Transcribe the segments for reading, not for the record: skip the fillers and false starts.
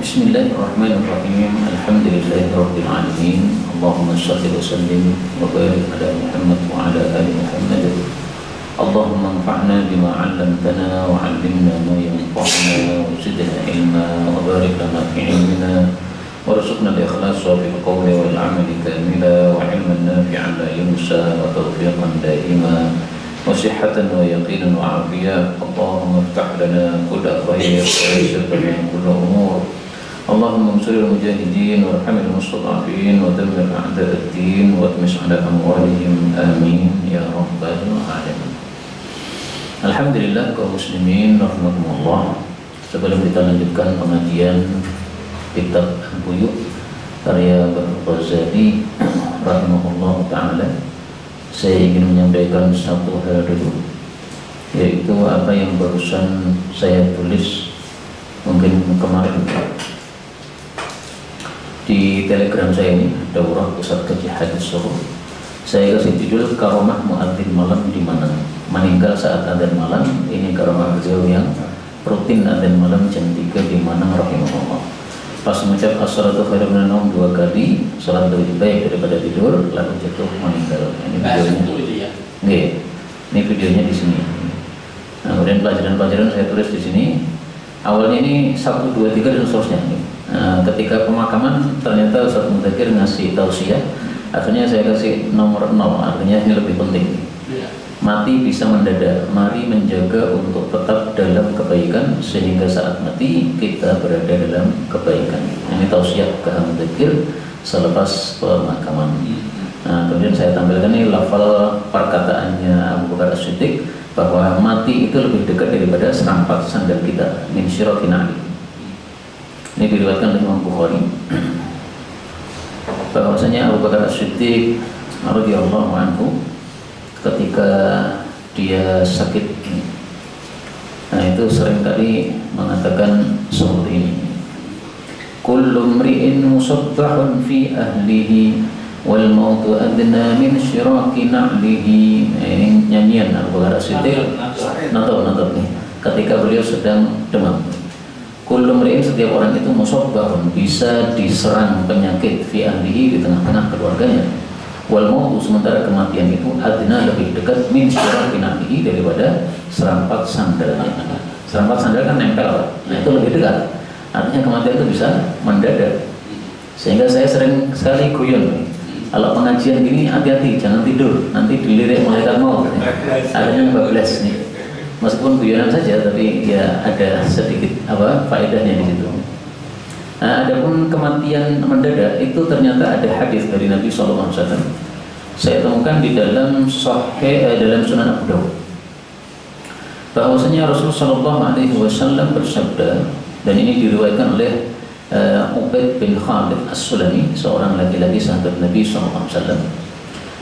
Bismillahirrahmanirrahim. Alhamdulillahirabbil alamin. Allahumma shalli wa sallim wa barik ala Muhammad wa ala ali Muhammad. Allahumma anfa'na bima 'allamtana wa 'allimna ma yanfa'una wa zidna ilma wa barik lana fi 'ilmina warzuqna al-ikhlasa fil qawli wal 'amali kamila wa 'ilman nafi'an la yunsa wa tawfiqan daima wa sihhatan wa yaqinan wa 'afiyah. Allahumma iftah lana kulla khair wa yassir lana kulla umur. Allahumma ansuril mujahidin warhamil mustad'afin wa dammir a'da'ad-din wa atmis 'ala amwalihim amin ya rabbal alamin. Alhamdulillah kaum muslimin rahimakumullah. Sebelum kita lanjutkan pengajian kitab Al-Buyut karya Ghazali rahimahullah taala, saya ingin menyampaikan satu hal dulu, yaitu apa yang barusan saya tulis mungkin kemarin di Telegram saya ini, Daurah Pusat Kaji Hadis Solo. Saya kasih judul Karomah Muadzin Malam di Mana. Meninggal saat adzan malam. Ini karomah beliau yang rutin adzan malam jam 3 di Manang rahimahullah. Pas mengucap as-salatu khairum minan naum 2 kali, salat lebih baik daripada tidur, lalu jatuh meninggal. Ini videonya. Nggih. Ini videonya di sini. Nah, kemudian pelajaran-pelajaran saya tulis di sini. Awalnya ini 1, 2, 3 dan seterusnya. Nah, ketika pemakaman ternyata Ustaz Mudzakkir ngasih tausiah, akhirnya saya kasih nomor 0, artinya ini lebih penting. Mati bisa mendadak, mari menjaga untuk tetap dalam kebaikan sehingga saat mati kita berada dalam kebaikan. Ini tausiah ke Mudzakkir selepas pemakaman. Nah, kemudian saya tampilkan ini lafal perkataannya Abu Bakar As-Siddiq bahwa mati itu lebih dekat daripada serampat sandal kita, min syiraki na'li. Ini diriwayatkan oleh Imam Bukhari bahwasanya Abu Bakar As-Siddiq radhiyallahu anhu ketika dia sakit, nah itu seringkali mengatakan seperti ini, kullu mri'in musabbahun fi ahlihi wal mautu adna min syiraki na'lihi. Ini nyanyian Abu Bakar As-Siddiq nonton nih ketika beliau sedang demam. Kullu mri'in, setiap orang itu musabbahun, bisa diserang penyakit fi ahlihi, di tengah-tengah keluarganya. Wal mautu, sementara kematian itu adna, lebih dekat, min syiraki na'lihi, daripada serampat sandalnya. Serampat sandal kan nempel, nah itu lebih dekat. Artinya kematian itu bisa mendadak. Sehingga saya sering sekali guyon, kalau pengajian gini hati-hati, jangan tidur, nanti dilirik malaikat maut. Akhirnya bablas nih. Meskipun guyonan saja, tapi ya ada sedikit faedahnya di situ. Nah, adapun kematian mendadak itu ternyata ada hadis dari Nabi SAW. Saya temukan di dalam dalam Sunan Abu Dawud, bahwasanya Rasulullah SAW bersabda, dan ini diriwayatkan oleh Ubaid bin Khalid As-Sulami, seorang laki-laki sahabat Nabi SAW.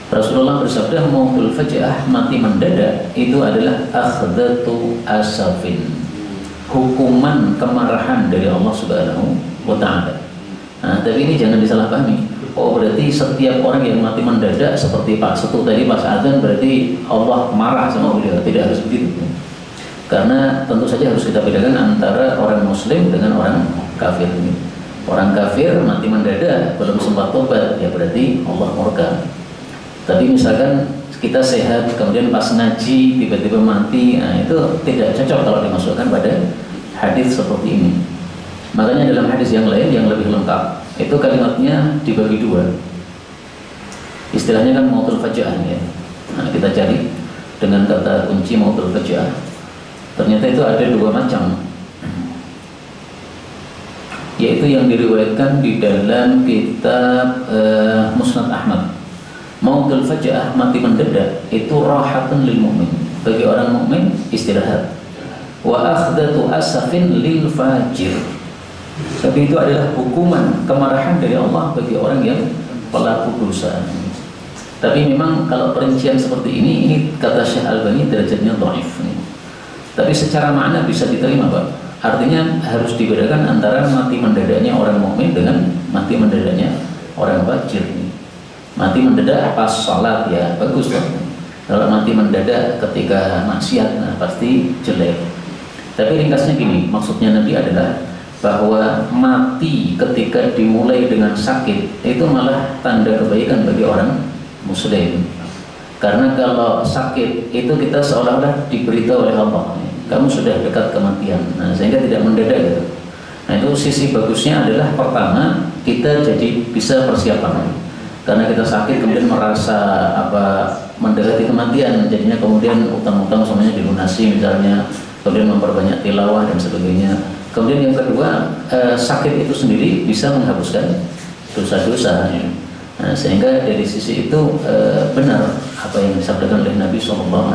Rasulullah bersabda, mautul faj'ah, mati mendadak, itu adalah akhdatu asafin, hukuman kemarahan dari Allah Subhanahu wa ta'ala. Nah, tapi ini jangan disalahpahami. Oh, berarti setiap orang yang mati mendadak seperti Pak Setu tadi pas adzan berarti Allah marah sama beliau. Tidak harus begitu. Karena tentu saja harus kita bedakan antara orang muslim dengan orang kafir. Orang kafir mati mendadak belum sempat tobat, ya berarti Allah murka. Tapi misalkan kita sehat, kemudian pas ngaji tiba-tiba mati, nah itu tidak cocok kalau dimasukkan pada hadis seperti ini. Makanya dalam hadis yang lain yang lebih lengkap, itu kalimatnya dibagi 2. Istilahnya kan mautul faj'ah ya. Nah, kita cari dengan kata kunci mautul faj'ah. Ternyata itu ada 2 macam. Yaitu yang diriwayatkan di dalam kitab Musnad Ahmad. Mautul faj'ah, mati mendadak, itu rahatun lil mu'min, bagi orang mukmin istirahat. Wa akhdatu asafin lil fajir, tapi itu adalah hukuman kemarahan dari Allah bagi orang yang pelaku dosa. Tapi memang kalau perincian seperti ini kata Syekh Albani derajatnya dhaif. Tapi secara makna bisa diterima, Pak. Artinya harus dibedakan antara mati mendadaknya orang mukmin dengan mati mendadaknya orang fajir. Mati mendadak pas sholat ya bagus kan. Kalau mati mendadak ketika maksiat, nah pasti jelek. Tapi ringkasnya gini, maksudnya Nabi adalah bahwa mati mati ketika dimulai dengan sakit itu malah tanda kebaikan bagi orang muslim. Karena kalau sakit itu kita seolah-olah diberitahu oleh Allah, kamu sudah dekat kematian. Nah, sehingga tidak mendadak gitu. Nah, itu sisi bagusnya adalah pertama kita jadi bisa persiapan. Karena kita sakit kemudian merasa mendekati kematian, jadinya kemudian utang-utang semuanya dilunasi misalnya, kemudian memperbanyak tilawah dan sebagainya. Kemudian yang kedua, sakit itu sendiri bisa menghapuskan dosa-dosa. Nah, sehingga dari sisi itu benar apa yang disampaikan oleh Nabi SAW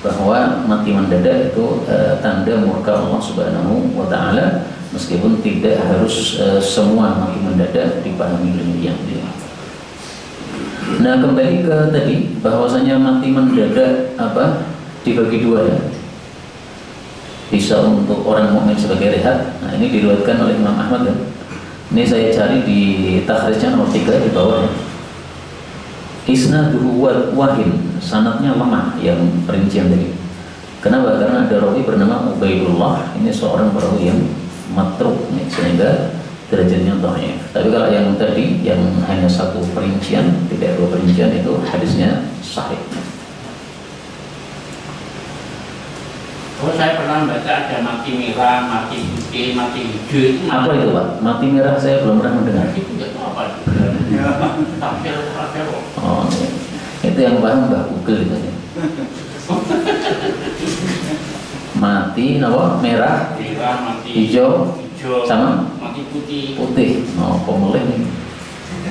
bahwa mati mendadak itu tanda murka Allah Subhanahu wa Ta'ala, meskipun tidak harus semua mati mendadak dipahami demikian. Nah, kembali ke tadi bahwasanya mati mendadak dibagi dua ya. Bisa untuk orang mukmin sebagai rehat. Nah, ini diriwayatkan oleh Imam Ahmad ya. Ini saya cari di takhrijnya nomor 3 di bawah ya. Isnaduhu wahin, sanadnya lemah yang perincian tadi. Kenapa? Karena ada rawi bernama Ubaidullah. Ini seorang perawi yang matruk nih, sehingga derajatnya dhaif. Tapi kalau yang tadi yang hanya satu perincian, tidak dua perincian, itu hadisnya sahih. Oh, saya pernah baca ada mati merah, mati putih, mati hijau. Apa itu Pak? Mati merah saya belum pernah mendengar. Itu nggak tahu apa itu. Tampil. Oh, itu yang paham Mbah Google itu ya. Mati apa? Merah, mati hijau, sama mati putih. Oh, pemelih nih.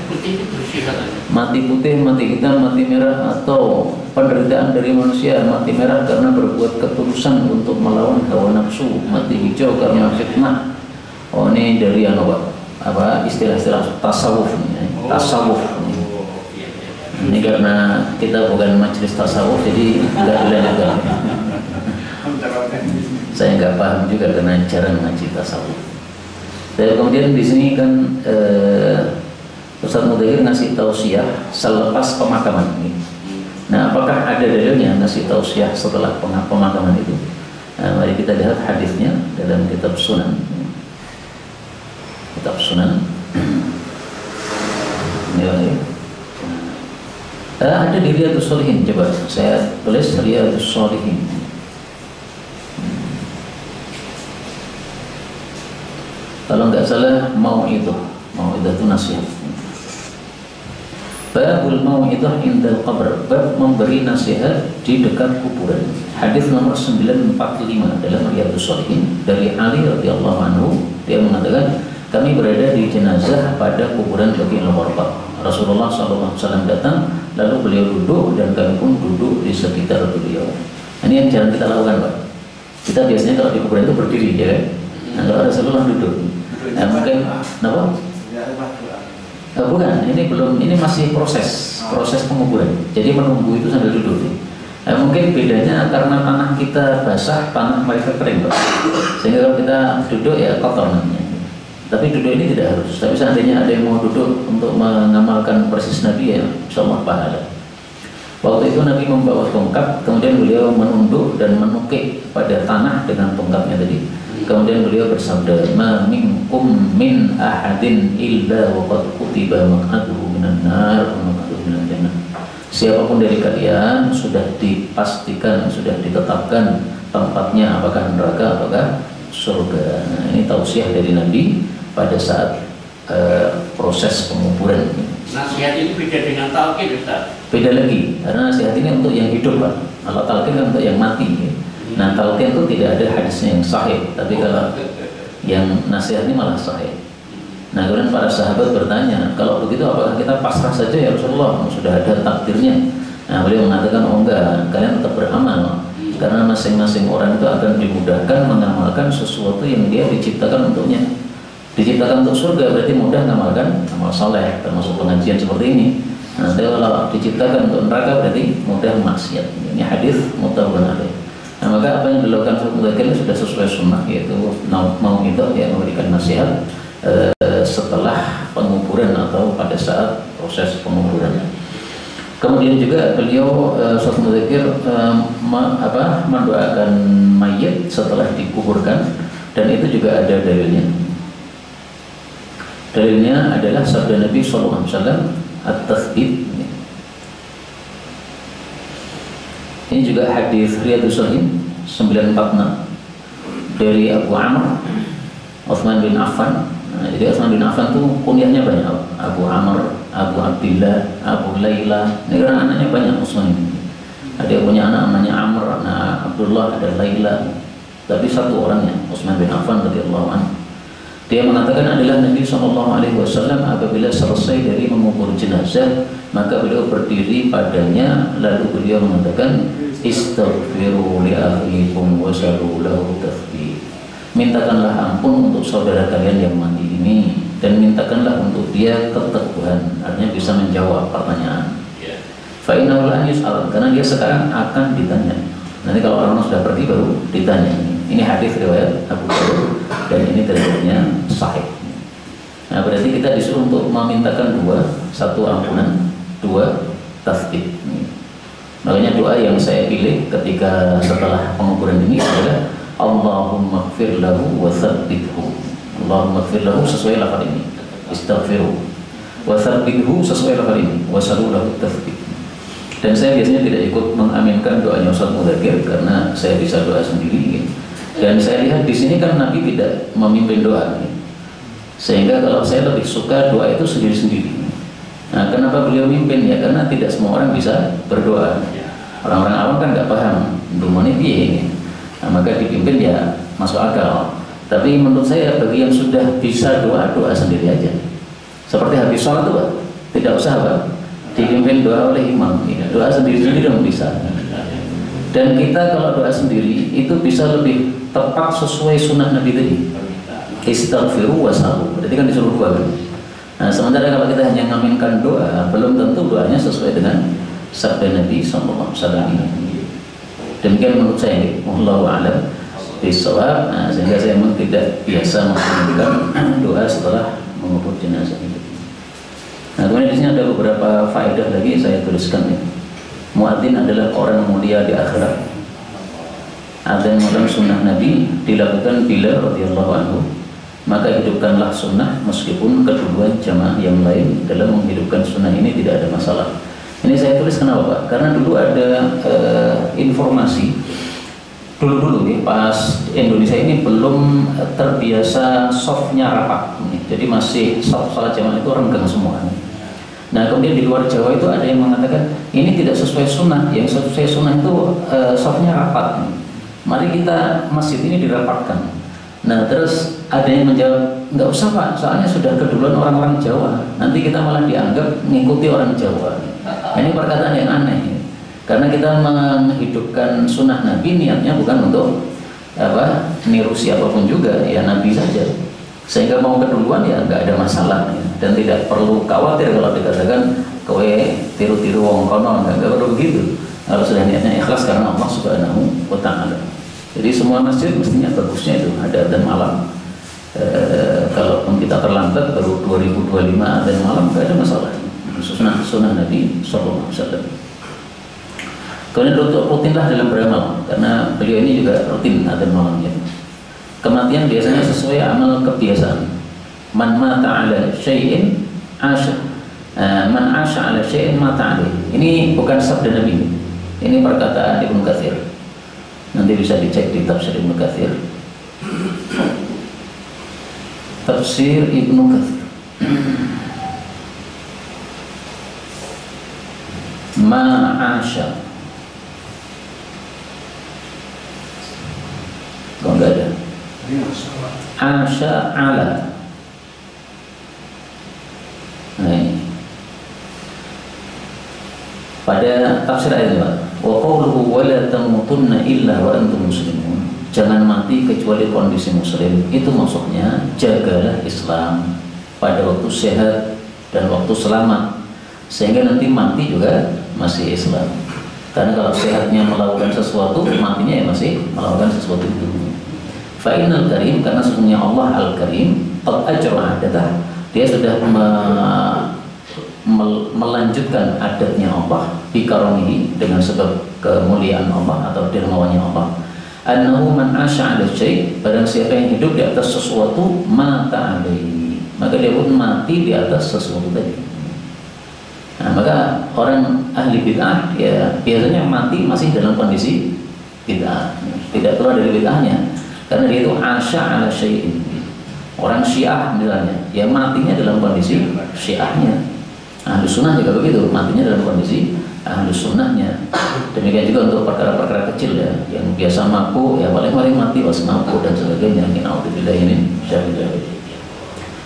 Putih itu bersih katanya. Mati putih, mati hitam, mati merah, atau penderitaan dari manusia. Mati merah karena berbuat ketulusan untuk melawan hawa nafsu. Mati hijau karena fitnah. Oh, ini dari istilah-istilah tasawuf nih. Tasawuf nih. Ini karena kita bukan majelis tasawuf, jadi nggak dilanjutkan. Saya nggak paham juga karena jarang ngaji tasawuf. Dan kemudian di sini kan Ustaz Mudahir ngasih tausiah selepas pemakaman ini. Nah, apakah ada dalilnya ngasih tausiah setelah pemakaman itu? Nah, mari kita lihat hadisnya dalam kitab Sunan. Kitab Sunan. Ini ada di Riyadhus Shalihin. Coba saya tulis Riyadhus Shalihin. Kalau nggak salah mau itu nasihat. Babul mau'idah indal qabr, bab memberi nasihat di dekat kuburan. Hadis nomor 945 dalam Riyadhus Shalihin dari Ali radhiyallahu anhu, dia mengatakan, kami berada di jenazah pada kuburan Baqi'ul Gharqad. Rasulullah SAW datang, lalu beliau duduk dan kami pun duduk di sekitar beliau. Ini yang jarang kita lakukan, Pak. Kita biasanya kalau di kuburan itu berdiri, ya kan? Nah, kalau Rasulullah duduk. Nah, mungkin, kenapa? Bukan, ini masih proses penguburan. Jadi menunggu itu sambil duduk. Mungkin bedanya karena tanah kita basah, tanah mereka kering, Pak. Sehingga kalau kita duduk ya kotor namanya. Tapi duduk ini tidak harus. Tapi seandainya ada yang mau duduk untuk mengamalkan persis Nabi, ya insyaallah pahala. Waktu itu Nabi membawa tongkat, kemudian beliau menunduk dan menukik pada tanah dengan tongkatnya tadi. Kemudian beliau bersabda, "Ma minkum min ahadin illa wa qad kutiba maq'aduhu minan nar wa maq'aduhu minal jannah." Siapapun dari kalian sudah dipastikan, sudah ditetapkan tempatnya, apakah neraka apakah surga. Nah, ini tausiah dari Nabi pada saat proses penguburan. Nasihat ini beda dengan talqin, Ustaz. Beda lagi, karena nasihat ini untuk yang hidup, Pak. Kalau talqin kan untuk yang mati. Nah, talqin itu tidak ada hadisnya yang sahih, tapi kalau yang nasihat ini malah sahih. Nah, kemudian para sahabat bertanya, kalau begitu apakah kita pasrah saja ya Rasulullah? Sudah ada takdirnya. Nah, beliau mengatakan, oh enggak, kalian tetap beramal, karena masing-masing orang itu akan dimudahkan mengamalkan sesuatu yang dia diciptakan untuknya. Diciptakan untuk surga berarti mudah mengamalkan amal soleh, termasuk pengajian seperti ini. Nah, kalau diciptakan untuk neraka berarti mudah maksiat. Ini hadis muttafaqun alaih. Nah, maka apa yang dilakukan Ustaz Mudahir sudah sesuai sunnah, yaitu mau itu ya memberikan nasihat setelah penguburan atau pada saat proses penguburan. Kemudian juga beliau Ustaz Mudahir mendoakan mayit setelah dikuburkan, dan itu juga ada dalilnya. Dalilnya adalah sabda Nabi SAW, at-tathbit. Ini juga hadis Riyadhus Shalihin 946 dari Abu Amr Utsman bin Affan. Jadi Utsman bin Affan tuh kunyahnya banyak, Abu Amr, Abu Abdillah, Abu Laila. Ini karena anaknya banyak Utsman ini. Ada yang punya anak namanya Amr, anak Abdullah, ada Laila. Tapi satu orangnya Utsman bin Affan radhiyallahu anhu. Dia mengatakan adalah Nabi SAW apabila selesai dari mengubur jenazah, maka beliau berdiri padanya lalu beliau mengatakan, istaghfiru li akhikum wasalu lahu tathbit. Mintakanlah ampun untuk saudara kalian yang mati ini dan mintakanlah untuk dia keteguhan, artinya bisa menjawab pertanyaan. Fa innahu la yus'al, karena dia sekarang akan ditanya. Nanti kalau orang sudah pergi baru ditanya. Ini hadis riwayat Abu Dawud dan ini derajatnya sahih. Nah, berarti kita disuruh untuk memintakan dua, satu ampunan, dua tathbit. Makanya doa yang saya pilih ketika setelah penguburan ini adalah Allahumma ighfir lahu wa tsabbithu. Allahumma ighfir lahu sesuai lafaz ini, istaghfiru. Wa tsabbithu sesuai lafaz ini, wasalu lahu tathbit. Dan saya biasanya tidak ikut mengaminkan doanya Ustaz Mudzakir karena saya bisa doa sendiri. Dan saya lihat di sini kan Nabi tidak memimpin doa, sehingga kalau saya lebih suka doa itu sendiri-sendiri. Nah, kenapa beliau mimpin? Ya karena tidak semua orang bisa berdoa. Orang-orang awam kan nggak paham dumone piye. Nah, maka dipimpin ya masuk akal. Tapi menurut saya bagi yang sudah bisa doa sendiri aja. Seperti habis sholat itu, Pak, tidak usah Pak dipimpin doa oleh imam. Doa sendiri-sendiri dong bisa. Dan kita kalau doa sendiri itu bisa lebih tepat sesuai sunnah Nabi tadi. Istaghfiru wasalu. Berarti kan disuruh doa kan. Nah, sementara kalau kita hanya ngaminkan doa, belum tentu doanya sesuai dengan sabda Nabi SAW. Demikian menurut saya, wallahu a'lam bishawab. Nah, sehingga saya memang tidak biasa mengaminkan doa setelah mengubur jenazah itu. Nah, kemudian di sini ada beberapa faedah lagi saya tuliskan nih. Muadzin adalah orang mulia di akhirat. Adzan malam sunnah Nabi dilakukan Bilal radhiyallahu anhu. Maka hidupkanlah sunnah meskipun kedua jamaah yang lain dalam menghidupkan sunnah ini tidak ada masalah. Ini saya tulis kenapa Pak? Karena dulu ada informasi dulu ya, pas Indonesia ini belum terbiasa softnya rapat. Jadi masih soft salat jamaah itu renggang semua. Nah, kemudian di luar Jawa itu ada yang mengatakan ini tidak sesuai sunnah. Yang sesuai sunnah itu softnya rapat. Mari kita masjid ini dirapatkan. Nah, terus ada yang menjawab, nggak usah Pak, soalnya sudah keduluan orang-orang Jawa. Nanti kita malah dianggap mengikuti orang Jawa. Nah, ini perkataan yang aneh. Karena kita menghidupkan sunnah Nabi niatnya bukan untuk niru siapapun juga, ya Nabi saja. Sehingga mau keduluan ya nggak ada masalah ya. Dan tidak perlu khawatir kalau dikatakan kowe tiru-tiru wong kono, nggak perlu begitu. Kalau sudah niatnya ikhlas karena Allah Subhanahu wa Ta'ala. Jadi semua masjid mestinya bagusnya itu ada adzan malam. Kalaupun kita terlambat baru 2025 adzan malam nggak ada masalah. Sunnah Nabi Sallallahu Alaihi Wasallam. Kemudian rutinlah dalam beramal karena beliau ini juga rutin adzan malamnya. Kematian biasanya sesuai amal kebiasaan. Man mata ala syai'in asya. Man asya ala syai'in mata alaih. Ini bukan sabda Nabi. Ini perkataan Ibnu Katsir. Nanti bisa dicek di tafsir Ibnu Katsir. Tafsir Ibnu Katsir. Ma asya. Kok enggak ada? Asya ala. Nah, ini. Pada tafsir ayat ini, wa qawluhu wa la tamutunna illa wa antum muslimun. Jangan mati kecuali kondisi muslim. Itu maksudnya jagalah Islam pada waktu sehat dan waktu selamat, sehingga nanti mati juga masih Islam. Karena kalau sehatnya melakukan sesuatu, matinya ya masih melakukan sesuatu itu. Fa'inal karim, karena sesungguhnya Allah al-karim qad ajra adatah, dia sudah melanjutkan adatnya Allah bikaramihi, dengan sebab kemuliaan Allah atau dermawannya Allah. Annahu man asya 'ala syai', barang siapa yang hidup di atas sesuatu mata alaihi, maka maka dia pun mati di atas sesuatu tadi. Nah, maka orang ahli bid'ah ya biasanya mati masih dalam kondisi bid'ah, tidak keluar dari bid'ahnya, karena dia itu asya ala syai'in. Orang Syiah misalnya, ya matinya dalam kondisi Syiahnya. Ahlus sunnah juga begitu, matinya dalam kondisi ahlus sunnahnya. Demikian juga untuk perkara-perkara kecil ya, yang biasa mabuk ya paling-paling mati pas mabuk dan sebagainya. Naudzubillah min syarri dzalik.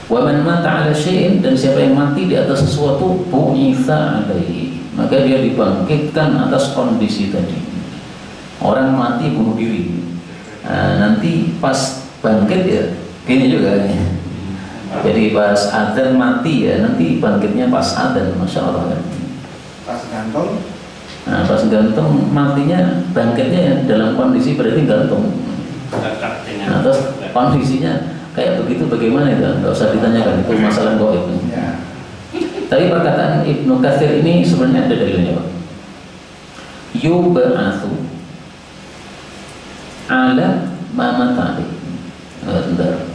Wa man mata ala syai'in, dan siapa yang mati di atas sesuatu bu'itsa alaihi, maka dia dibangkitkan atas kondisi tadi. Orang mati bunuh diri, nanti pas bangkit ya gini juga ya. Jadi pas adzan mati ya, nanti bangkitnya pas adzan, masya Allah kan. Pas gantung. Nah, pas gantung matinya bangkitnya ya dalam kondisi berarti gantung. Nah, terus kondisinya kayak begitu bagaimana itu? Nggak usah ditanyakan, itu masalah gaib. Ya. Tapi perkataan Ibnu Katsir ini sebenarnya ada dalilnya, Pak. Yub'atsu ala ma mata. Sebentar.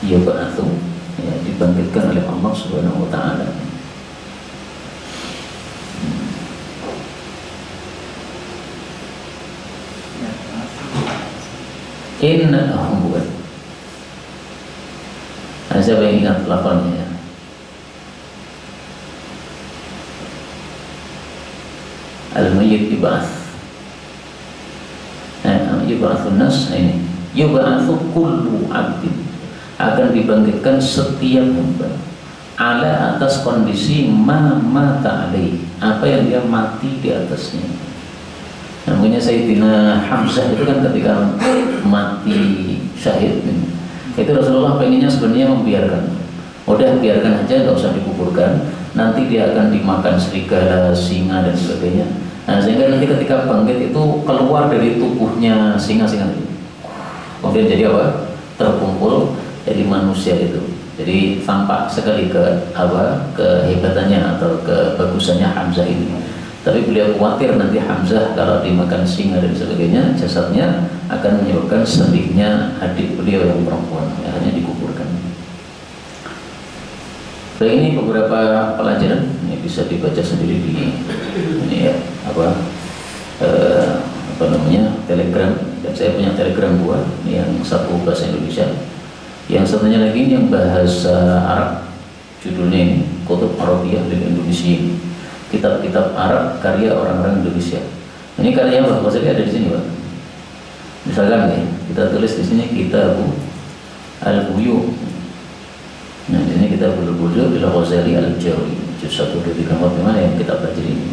Yub'atsu, ya, dibangkitkan oleh Allah Subhanahu wa taala. Inna bukan. Siapa yang ingat lafalnya ya? Al-mayyit yub'ats. Yub'atsun nas, ini yub'atsu kullu 'abdin, akan dibangkitkan setiap hamba ala atas kondisi mata alaih, apa yang dia mati di atasnya. Namanya Sayyidina Hamzah itu kan ketika mati syahid itu Rasulullah pengennya sebenarnya membiarkan, udah biarkan aja, nggak usah dikuburkan, nanti dia akan dimakan serigala, singa dan sebagainya. Nah, sehingga nanti ketika bangkit itu keluar dari tubuhnya singa-singa itu, kemudian jadi apa? Terkumpul jadi manusia itu. Jadi tampak sekali kehebatannya atau kebagusannya Hamzah ini. Tapi beliau khawatir nanti Hamzah kalau dimakan singa dan sebagainya, jasadnya akan menyebabkan sedihnya adik beliau yang perempuan, hanya dikuburkan. Baik, ini beberapa pelajaran ini bisa dibaca sendiri di ini ya, Telegram. Dan saya punya Telegram dua, yang satu bahasa Indonesia, yang satunya lagi yang bahasa Arab. Judulnya ini Kutub Arabiyah lil Indonesia, kitab-kitab Arab karya orang-orang Indonesia. Ini karya Pak Ghazali ada di sini, Pak. Misalkan nih, kita tulis di sini Kitab Al-Buyu. Nah, di sini Kitab Al-Buyu ila Ghazali Al-Jawi, juz 1 dari gambar mana yang kita pelajari ini.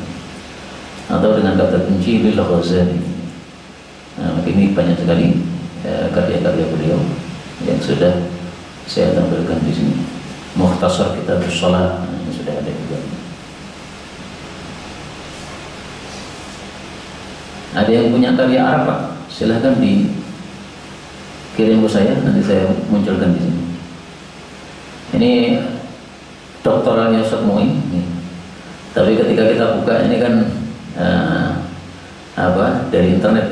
Atau dengan kata kunci ila Ghazali. Nah, ini banyak sekali karya-karya beliau yang sudah saya tampilkan di sini. Mukhtasar Kitab Shalah ini sudah ada juga. Ada yang punya karya Arab, Pak? Silahkan dikirim ke saya, nanti saya munculkan di sini. Ini doktoralnya Ustaz Muin. Tapi ketika kita buka ini kan dari internet,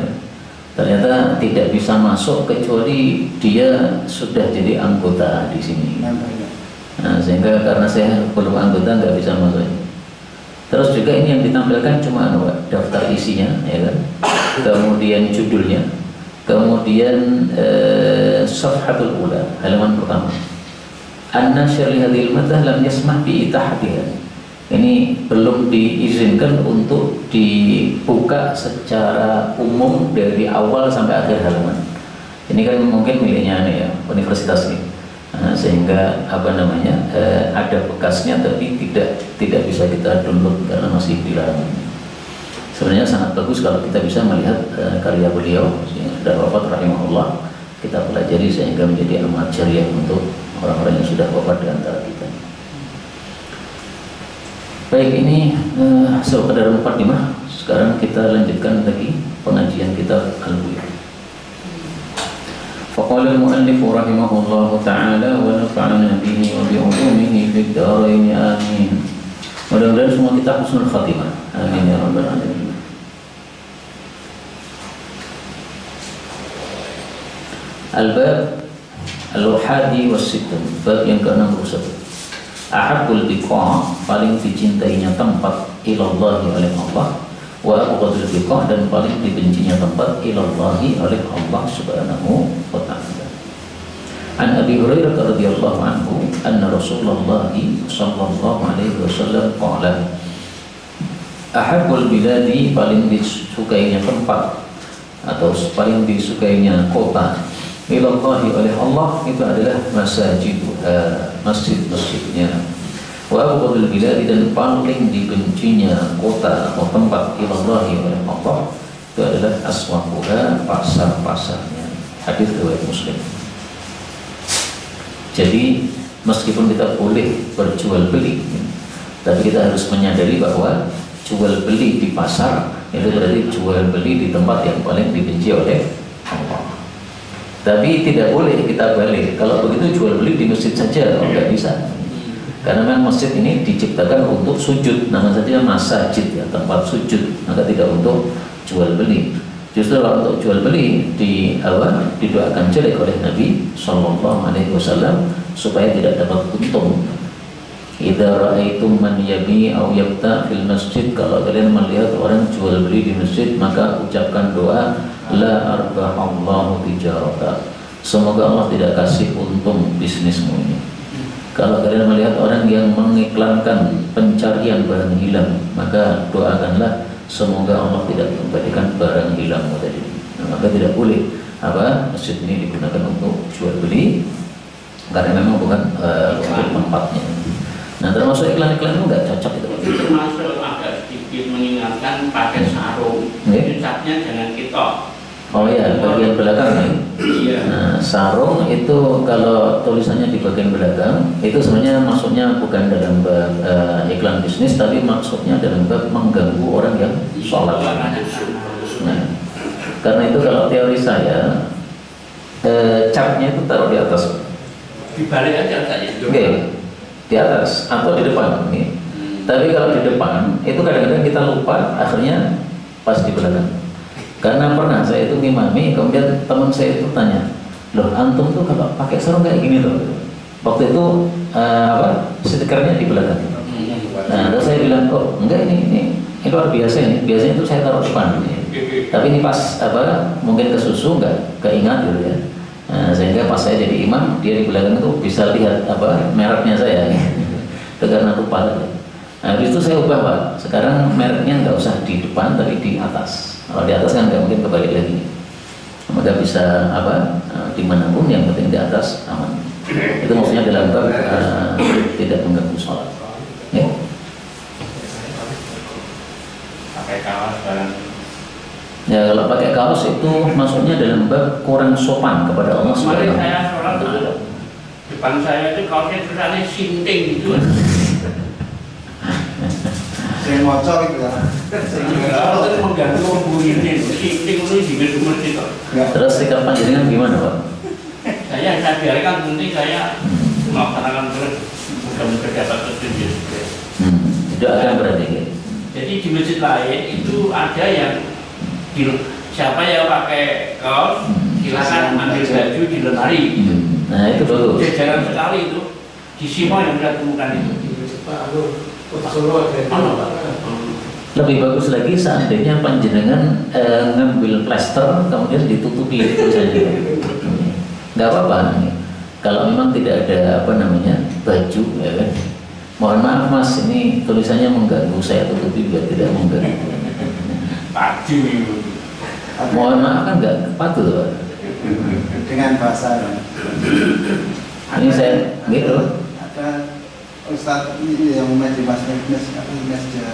ternyata tidak bisa masuk kecuali dia sudah jadi anggota di sini. Nah, sehingga karena saya belum anggota nggak bisa masuk. Terus juga ini yang ditampilkan cuma daftar isinya, ya kan? Kemudian judulnya, kemudian safhatul ula, halaman pertama. An-nashr li hadhil maddah lam yasmah bi itahadiha. Ini belum diizinkan untuk dibuka secara umum dari awal sampai akhir halaman. Ini kan mungkin miliknya ya, universitas ini. Nah, sehingga ada bekasnya, tapi tidak bisa kita download karena masih dilarang. Sebenarnya sangat bagus kalau kita bisa melihat karya beliau dan wafat rahimahullah, kita pelajari sehingga menjadi amal jariah untuk orang-orang yang sudah wafat di antara kita. Baik, ini sekedar mukadimah. Sekarang kita lanjutkan lagi pengajian kitab Al-Buyu. Faqala al-mu'allif rahimahullahu ta'ala wa nafa'ana bihi wa bi'ulumihi fid dharain amin. Mudah-mudahan semua kita husnul khatimah. Amin ya rabbal alamin. Al-bab Al-Hadi was-Sittun, bab yang ke-61. Ahabbul biqa', paling dicintainya tempat ilallahi oleh Allah, wa abghadul biqa', dan paling dibencinya tempat ilallahi oleh Allah Subhanahu wa ta'ala. An Abi Hurairah radhiyallahu anhu anna Rasulullah sallallahu alaihi wasallam qala, ahabbul biladi, paling disukainya tempat atau paling disukainya kota ilallahi oleh Allah itu adalah masjid-masjidnya. Wa abghadul biladi, dan paling dibencinya kota atau tempat ilallahi oleh Allah itu adalah aswaquha, pasar-pasarnya. Hadis riwayat Muslim. Jadi meskipun kita boleh berjual beli, tapi kita harus menyadari bahwa jual beli di pasar itu berarti jual beli di tempat yang paling dibenci oleh Allah. Tapi tidak boleh kita balik. Kalau begitu jual beli di masjid saja, nggak bisa. Karena memang masjid ini diciptakan untuk sujud, nama saja masjid ya, tempat sujud, maka tidak untuk jual beli. Justru kalau untuk jual beli di awal didoakan jelek oleh Nabi Sallallahu Alaihi Wasallam supaya tidak dapat untung. Idza ra'aitum man yabi aw yabta fil masjid, kalau kalian melihat orang jual beli di masjid, maka ucapkan doa la arbahallahu tijarata, semoga Allah tidak kasih untung bisnismu ini. Kalau kalian melihat orang yang mengiklankan pencarian barang hilang, maka doakanlah semoga Allah tidak memberikan barang hilangmu tadi. Maka tidak boleh masjid ini digunakan untuk jual beli, karena memang bukan untuk tempatnya. Nah, termasuk iklan-iklan itu nggak cocok itu. Termasuk agak sedikit mengingatkan pakai sarung. Itu catnya jangan ketok. Oh ya, bagian belakang ya. Iya. Nah, sarung itu kalau tulisannya di bagian belakang itu sebenarnya maksudnya bukan dalam bab iklan bisnis, tapi maksudnya dalam bab mengganggu orang yang sholat. Nah, karena itu kalau teori saya catnya itu taruh di atas. Dibalik aja saja. Oke, di atas atau di depan nih. Tapi kalau di depan itu kadang-kadang kita lupa, akhirnya pas di belakang. Karena pernah saya itu ngimami, kemudian teman saya itu tanya, loh antum tuh kalau pakai sarung kayak gini loh. Waktu itu stikernya di belakang. Nah, terus saya bilang, kok enggak, ini luar biasa ini. Biasanya itu saya taruh depan. Tapi ini pas mungkin kesusu nggak keingat gitu ya. Nah, sehingga pas saya jadi imam, dia di belakang itu bisa lihat mereknya saya. Itu karena lupa. Nah, habis itu saya ubah Pak. Sekarang mereknya nggak usah di depan, tapi di atas. Kalau di atas kan nggak mungkin kebalik lagi. Maka bisa dimanapun, yang penting di atas aman. Itu maksudnya dalam bab tidak mengganggu sholat. Ya. Pakai kaos barang. Ya, kalau pakai kaos itu maksudnya dalam bab kurang sopan kepada Allah Kemarin SWT. saya sholat dulu, depan saya itu kaosnya tulisannya sinting gitu. Saya ngocor itu ya. Kalau itu mengganggu pembunyian, sinting itu juga itu. Terus sikap panjenengan gimana Pak? Saya biarkan, penting saya melaksanakan terus, mudah-mudahan dapat petunjuk. Tidak akan berarti. Jadi di masjid lain itu ada yang siapa yang pakai kaos silakan ambil baju di lemari. Nah itu bagus. Jarang sekali itu di Simo yang kita temukan itu. Lebih bagus lagi seandainya panjenengan ngambil plester kemudian ditutupi itu saja. Nggak apa-apa. Kalau memang tidak ada baju, ya kan. Mohon maaf Mas, ini tulisannya mengganggu, saya tutupi biar tidak mengganggu. Baju itu. Mohon maaf kan nggak patut Pak. Dengan bahasa Ini saya gitu. ada Ustadz yang mengaji media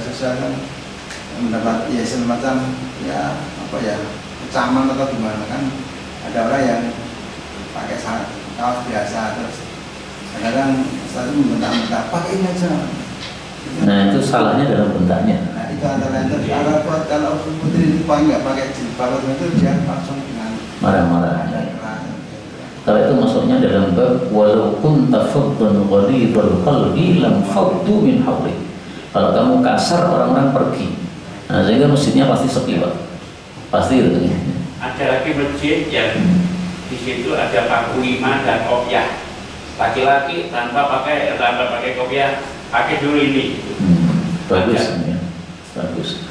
sosial kan mendapat ya semacam kecaman atau gimana kan, ada orang yang pakai kaos biasa terus kadang Ustadz itu membentak-bentak pakai ini aja. Nah itu salahnya dalam bentaknya. Nah itu antara yang kalau putri itu nggak pakai jilbab itu dia langsung dengan Marah-marah. ada keras. Kalau itu maksudnya dalam bab walau kunta faddan ghalidhal qalbi lam faddu min hawlik. Kalau kamu kasar, orang-orang pergi. Nah, sehingga masjidnya pasti sepi Pak. Pasti itu. Ada lagi masjid yang di situ ada paku 5 dan kopiah. Laki-laki tanpa pakai kopiah, pakai dulu ini. Bagus, ya. Bagus.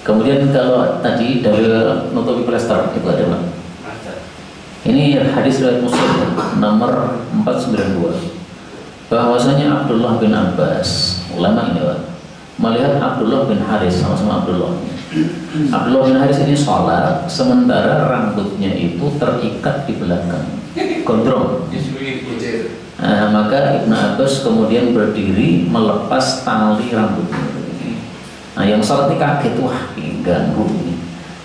Kemudian kalau tadi dari nutupi plester itu ada Pak? Ini hadis riwayat Muslim nomor 492. Bahwasanya Abdullah bin Abbas, ulama ini Pak, melihat Abdullah bin Haris, sama-sama Abdullah. Abdullah bin Haris ini sholat, sementara rambutnya itu terikat di belakang, gondrong. Maka Ibnu Abbas kemudian berdiri melepas tali rambutnya. Nah, yang sholat ini kaget, wah ganggu.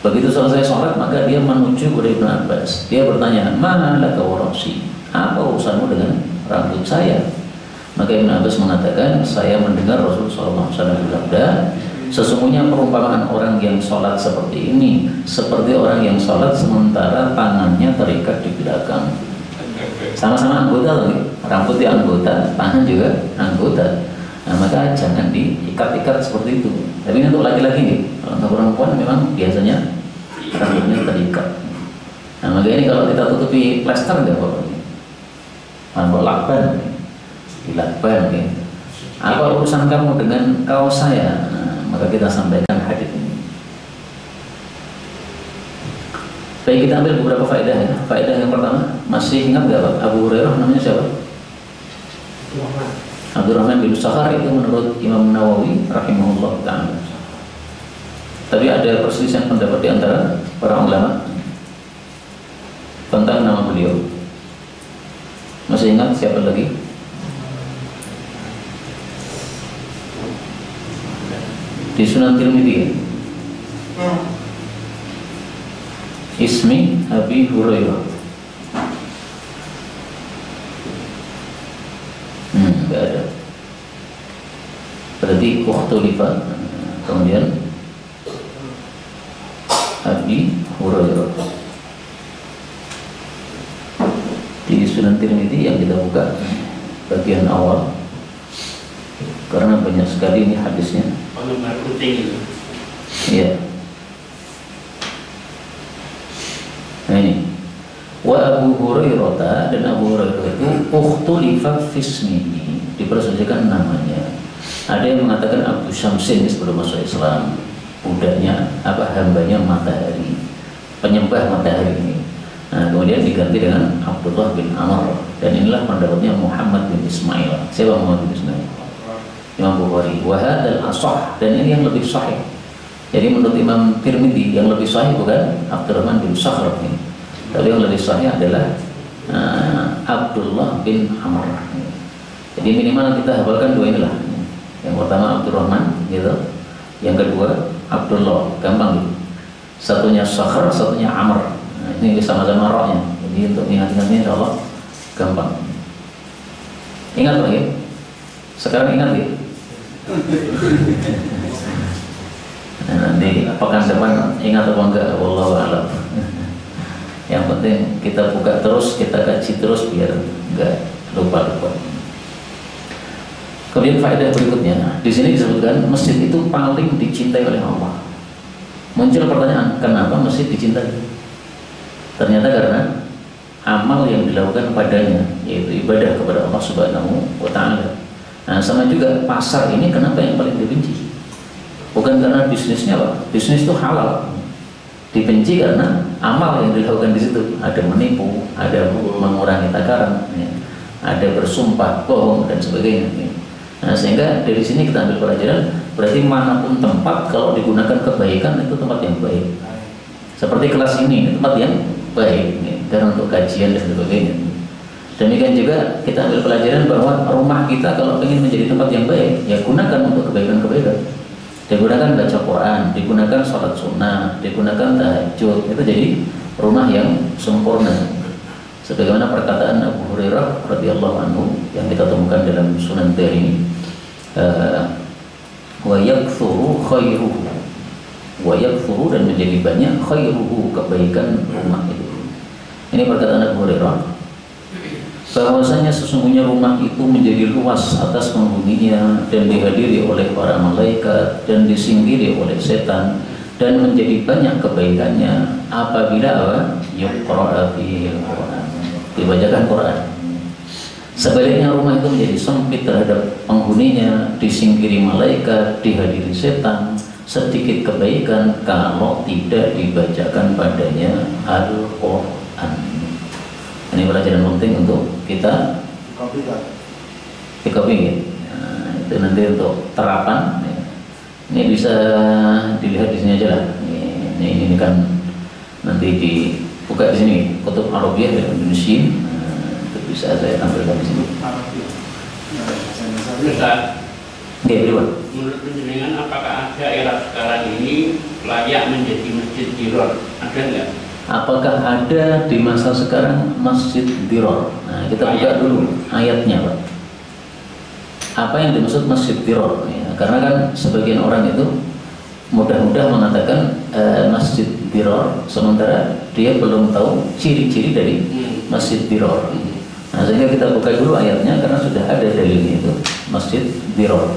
Begitu selesai sholat, maka dia menuju kepada Ibnu Abbas. Dia bertanya, mana laka warasi? Apa urusanmu dengan rambut saya? Maka Ibnu Abbas mengatakan, saya mendengar Rasulullah SAW bersabda, sesungguhnya perumpamaan orang yang sholat seperti ini, seperti orang yang sholat sementara tangannya terikat di belakang. Sama-sama anggota lagi, rambutnya anggota, tangan juga anggota. Nah, maka jangan diikat-ikat seperti itu. Tapi ini untuk laki-laki nih, kalau untuk perempuan memang biasanya rambutnya terikat. Nah, maka ini kalau kita tutupi plester nggak apa-apa. Rambut lakban, dilakban nih. Apa urusan kamu dengan kaos saya? Nah, maka kita sampaikan hadis ini. Baik, kita ambil beberapa faedah ya. Faedah yang pertama, masih ingat nggak Pak? Abu Hurairah namanya siapa? Abdurrahman bin Sakhar, itu menurut Imam Nawawi rahimahullah ta'ala. Tapi ada perselisihan pendapat di antara para ulama tentang nama beliau. Masih ingat siapa lagi? Di Sunan Tirmidzi, Ismi Abi Hurairah. Enggak ada. Berarti ukhtulifa. Kemudian Abi Hurairah. Di Sunan Tirmidzi yang kita buka bagian awal, karena banyak sekali ini hadisnya. Nomor putih itu. Iya. Nah ini. Wa Abu Hurairah, dan Abu Hurairah itu ukhtulifa fismihi, diperselisihkan namanya. Ada yang mengatakan Abu Syamsin sebelum masuk Islam, budaknya hambanya matahari, penyembah matahari ini. Nah, kemudian diganti dengan Abdullah bin Amr, dan inilah pendapatnya Muhammad bin Ismail. Siapa Muhammad bin Ismail? Imam Bukhari. Wa hadzal ashah, dan ini yang lebih sahih. Jadi menurut Imam Tirmidzi yang lebih sahih bukan Abdurrahman bin Sakhar ini. Tapi yang lebih sahih adalah Abdullah bin Amr. Jadi minimal kita hafalkan dua inilah. Yang pertama Abdurrahman, gitu. Yang kedua Abdullah, gampang gitu. Satunya Sakhar, satunya Amr. Nah, ini sama-sama rohnya. Jadi untuk ingat-ingatnya insya Allah gampang. Ingat lagi. Sekarang ingat ya. Nah, nanti pekan depan ingat apa enggak? Wallahu a'lam. Yang penting kita buka terus, kita kaji terus biar enggak lupa-lupa. Kemudian faedah berikutnya, di sini disebutkan masjid itu paling dicintai oleh Allah. Muncul pertanyaan, kenapa masjid dicintai? Ternyata karena amal yang dilakukan padanya, yaitu ibadah kepada Allah Subhanahu wa Ta'ala. Nah, sama juga pasar ini kenapa yang paling dibenci? Bukan karena bisnisnya, Pak. Bisnis itu halal. Dibenci karena amal yang dilakukan di situ, ada menipu, ada mengurangi takaran, ya, ada bersumpah bohong dan sebagainya. Ya. Nah, sehingga dari sini kita ambil pelajaran, berarti manapun tempat kalau digunakan kebaikan itu tempat yang baik. Seperti kelas ini tempat yang baik, ya, dan untuk kajian dan sebagainya. Demikian juga kita ambil pelajaran bahwa rumah kita kalau ingin menjadi tempat yang baik, ya gunakan untuk kebaikan-kebaikan. Digunakan baca Quran, digunakan sholat sunnah, digunakan tahajud, itu jadi rumah yang sempurna. Sebagaimana perkataan Abu Hurairah radhiyallahu anhu yang kita temukan dalam Sunan Tirmidzi, wa yakthuru khairuhu, wa yakthuru, dan menjadi banyak khairuhu, kebaikan rumah itu. Ini perkataan Abu Hurairah, bahwasanya sesungguhnya rumah itu menjadi luas atas penghuninya dan dihadiri oleh para malaikat dan disingkiri oleh setan dan menjadi banyak kebaikannya apabila yuqra'a fihi al-Qur'an, dibacakan Quran. Sebaliknya rumah itu menjadi sempit terhadap penghuninya, disingkiri malaikat, dihadiri setan, sedikit kebaikan kalau tidak dibacakan padanya Al-Quran. Ini pelajaran penting untuk kita dikopi. Nah, itu nanti untuk terapan. Ini bisa dilihat di sini aja lah. Ini kan nanti dibuka di sini Kutub Arabiyah dan Indonesia. Itu bisa saya tampilkan di sini. Menurut penjenengan, apakah ada era sekarang ini layak menjadi masjid diror? Ada nggak? Apakah ada di masa sekarang masjid diror? Nah, kita buka dulu ayatnya, Pak. Apa yang dimaksud masjid diror? Ya, karena kan sebagian orang itu mudah-mudah mengatakan masjid diror, sementara dia belum tahu ciri-ciri dari masjid diror. Nah, sehingga kita buka dulu ayatnya karena sudah ada dalilnya itu masjid diror.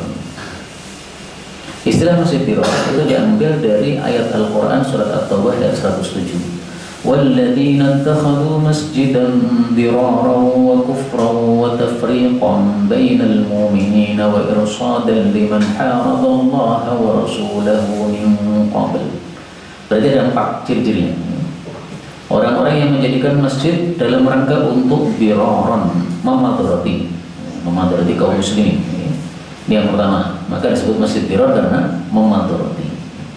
Istilah masjid diror itu diambil dari ayat Al-Quran surat At-Taubah ayat 107. Walladzina ittakhadhu masjidan diraran wa kufran wa tafriqan bainal mu'minina wa irsadan liman harada Allah wa rasulahu min qabl. Berarti ada 4 ciri-cirinya. Orang-orang yang menjadikan masjid dalam rangka untuk diraran, memadarati kaum muslimin. Ini yang pertama, maka disebut masjid dirar karena memadarati,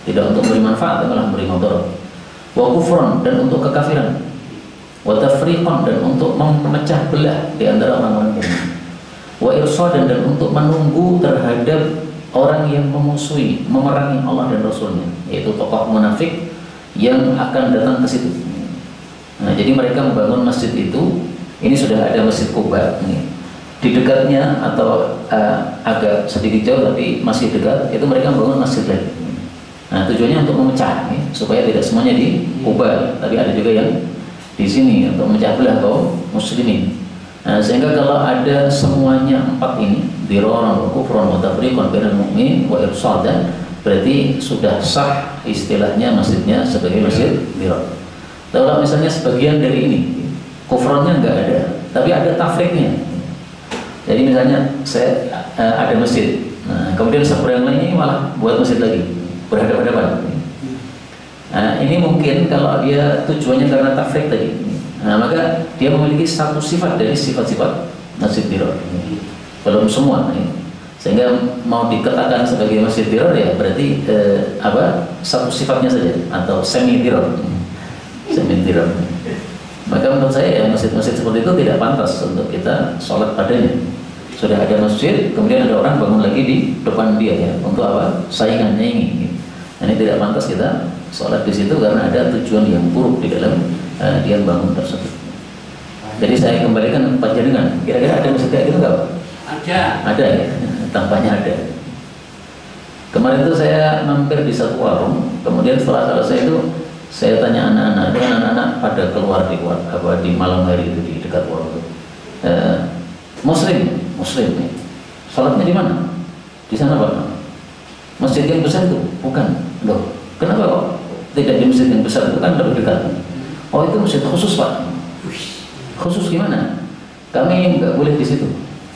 tidak untuk memberi manfaat, malah memberi madarat. Wa kufran, dan untuk kekafiran. Wa tafriqan, dan untuk memecah belah di antara orang-orang mukmin. Wa irsadan, dan untuk menunggu terhadap orang yang memusuhi, memerangi Allah dan Rasulnya, yaitu tokoh munafik yang akan datang ke situ. Nah, jadi mereka membangun masjid itu. Ini sudah ada masjid Quba di dekatnya, atau agak sedikit jauh tapi masih dekat, itu mereka membangun masjid lagi. Nah, tujuannya untuk memecah supaya tidak semuanya di Quba, tapi ada juga yang di sini untuk memecah belah kaum muslimin. Nah, sehingga kalau ada semuanya 4 ini, diraran wa kufran wa tafriqan bainal mu'min wa irsadan, berarti sudah sah istilahnya masjidnya sebagai masjid dirar. Kalau misalnya sebagian dari ini kufrannya nggak ada, tapi ada tafriknya. Jadi misalnya saya ada masjid, nah, kemudian seberang lainnya malah buat masjid lagi berhadapan-hadapan. Nah, ini mungkin kalau dia tujuannya karena tafrik tadi, nah, maka dia memiliki satu sifat dari sifat-sifat masjid dirar. Belum semua, sehingga mau dikatakan sebagai masjid dirar ya berarti satu sifatnya saja atau semi dirar. Maka menurut saya ya masjid-masjid seperti itu tidak pantas untuk kita sholat padanya. Sudah ada masjid, kemudian ada orang bangun lagi di depan dia ya, untuk apa? Saingannya ini. Ini tidak pantas kita sholat di situ karena ada tujuan yang buruk di dalam dia bangun tersebut. Jadi saya kembalikan panjenengan. Kira-kira ada masjid kayak gitu nggak? Ada ya, tampaknya ada. Kemarin itu saya mampir di satu warung, kemudian setelah selesai itu saya tanya anak-anak, itu anak-anak pada keluar di malam hari itu di dekat warung itu. Muslim nih. Salatnya di mana? Di sana, Pak. Masjid yang besar itu? Bukan. Loh, kenapa kok tidak di masjid yang besar itu, kan lebih dekat? Oh, itu masjid khusus, Pak. Khusus gimana? Kami nggak boleh di situ.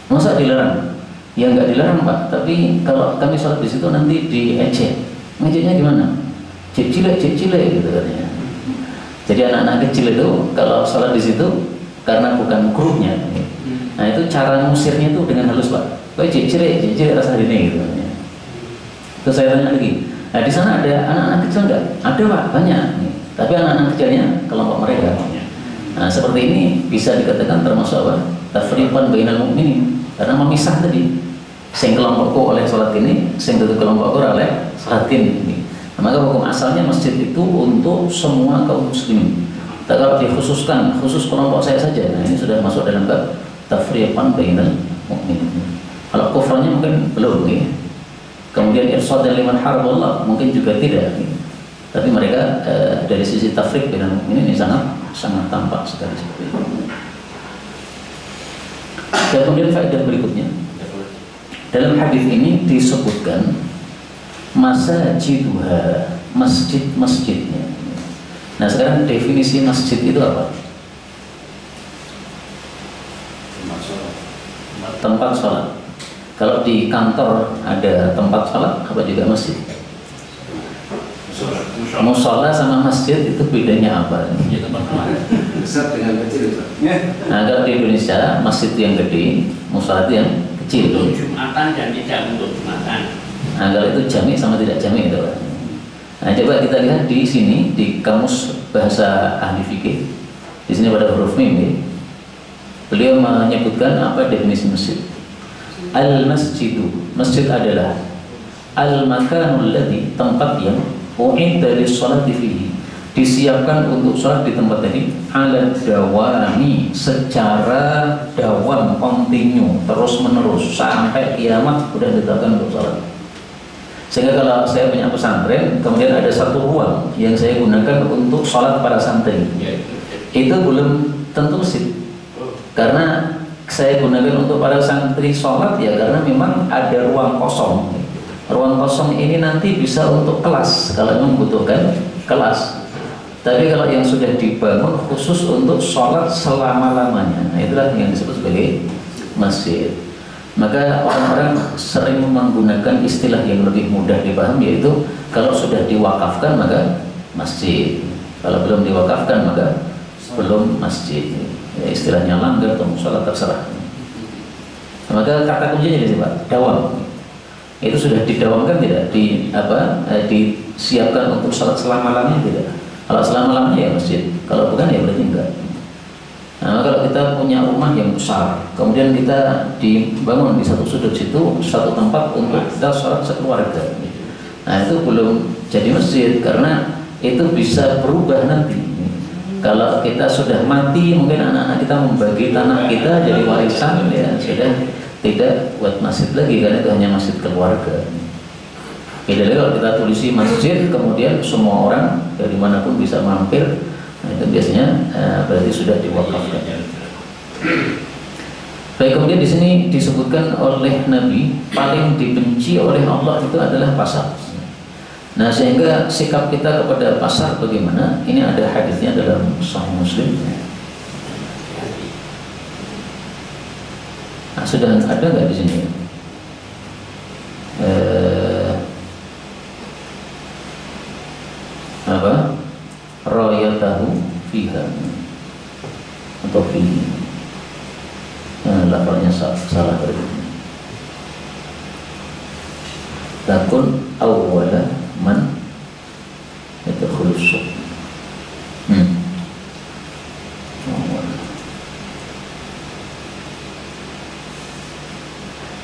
Masa dilarang? Ya nggak dilarang, Pak. Tapi kalau kami salat di situ nanti diejek. Ngejeknya gimana? Cik cilik gitu katanya. Jadi anak-anak kecil itu kalau sholat di situ karena bukan grupnya, nah itu cara ngusirnya itu dengan halus, Pak. Kau cik cilik rasa ini gitu. Terus saya tanya lagi, nah di sana ada anak-anak kecil nggak? Ada, Pak, banyak. Tapi anak-anak kecilnya kelompok mereka. Nah seperti ini bisa dikatakan termasuk apa? Tafriqan bainal mu'minin, karena memisah tadi. Sing kelompokku oleh sholat ini, sing itu kelompokku oleh sholat ini. Maka hukum asalnya masjid itu untuk semua kaum muslimin. Tak kalau dikhususkan khusus kelompok saya saja, nah ini sudah masuk dalam bab tafriqan bainal mu'minin. Kalau kufrannya mungkin belum, ya. Kemudian irsad dan liman haraballah mungkin juga tidak. Tapi mereka dari sisi tafriq bainal mu'minin ini sangat tampak sekali seperti itu. Dan kemudian faedah berikutnya, dalam hadis ini disebutkan masajiduha, masjid-masjidnya. Nah sekarang definisi masjid itu apa? Tempat sholat. Kalau di kantor ada tempat sholat, apa juga masjid? Musola sama masjid itu bedanya apa? Besar dengan kecil. Nah kalau di Indonesia masjid itu yang gede, musola itu yang kecil. Untuk Jumatan dan tidak untuk Jumatan. Nah kalau itu jami sama tidak jami itu. Nah coba kita lihat di sini di kamus bahasa ahli fikih. Di sini pada huruf mim ya. Beliau menyebutkan apa definisi masjid. Al-masjidu, masjid adalah al-makanul ladzi, tempat yang dari sholati fihi, disiapkan untuk sholat di tempat tadi, ala dawami, secara dawam, kontinu, terus menerus sampai kiamat sudah ditetapkan untuk sholat. Sehingga kalau saya punya pesantren, kemudian ada satu ruang yang saya gunakan untuk sholat para santri, itu belum tentu masjid, karena saya gunakan untuk para santri sholat ya karena memang ada ruang kosong. Ruang kosong ini nanti bisa untuk kelas kalau membutuhkan kelas. Tapi kalau yang sudah dibangun khusus untuk sholat selama-lamanya, nah itulah yang disebut sebagai masjid. Maka orang-orang sering menggunakan istilah yang lebih mudah dipahami, yaitu kalau sudah diwakafkan maka masjid, kalau belum diwakafkan maka belum masjid. Ya, istilahnya langgar atau sholat terserah. Maka kata kuncinya di sini Pak, dawam. Itu sudah didawamkan tidak? Disiapkan untuk sholat selama-lamanya tidak? Kalau selama-lamanya ya masjid, kalau bukan ya berarti enggak. Nah, kalau kita punya rumah yang besar, kemudian kita dibangun di satu sudut situ satu tempat untuk kita sholat sekeluarga. Nah itu belum jadi masjid karena itu bisa berubah nanti. Kalau kita sudah mati, mungkin anak-anak kita membagi tanah kita jadi warisan, ya sudah tidak buat masjid lagi karena itu hanya masjid keluarga. Beda lagi kalau kita tulisi masjid, kemudian semua orang dari manapun bisa mampir, nah itu biasanya berarti sudah diwakafkan. Baik, kemudian di sini disebutkan oleh Nabi paling dibenci oleh Allah itu adalah pasar. Nah sehingga sikap kita kepada pasar bagaimana? Ini ada hadisnya dalam Sahih Muslim. Nah, sudah ada nggak di sini? Apa? Royatahu fiha atau fihi. Lafalnya salah berarti. Takun awwala man itu khulusuh.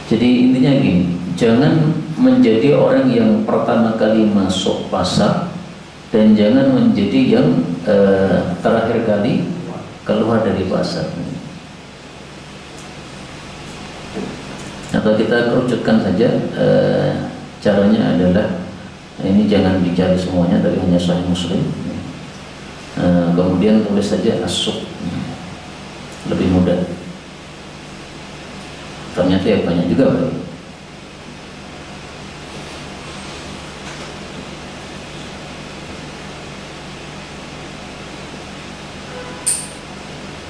Jadi intinya gini, jangan menjadi orang yang pertama kali masuk pasar dan jangan menjadi yang terakhir kali keluar dari pasar. Atau kita kerucutkan saja, caranya adalah ini jangan dicari semuanya tapi hanya Sahih Muslim. Kemudian tulis saja as-suq, lebih mudah. Ternyata ya banyak juga Pak.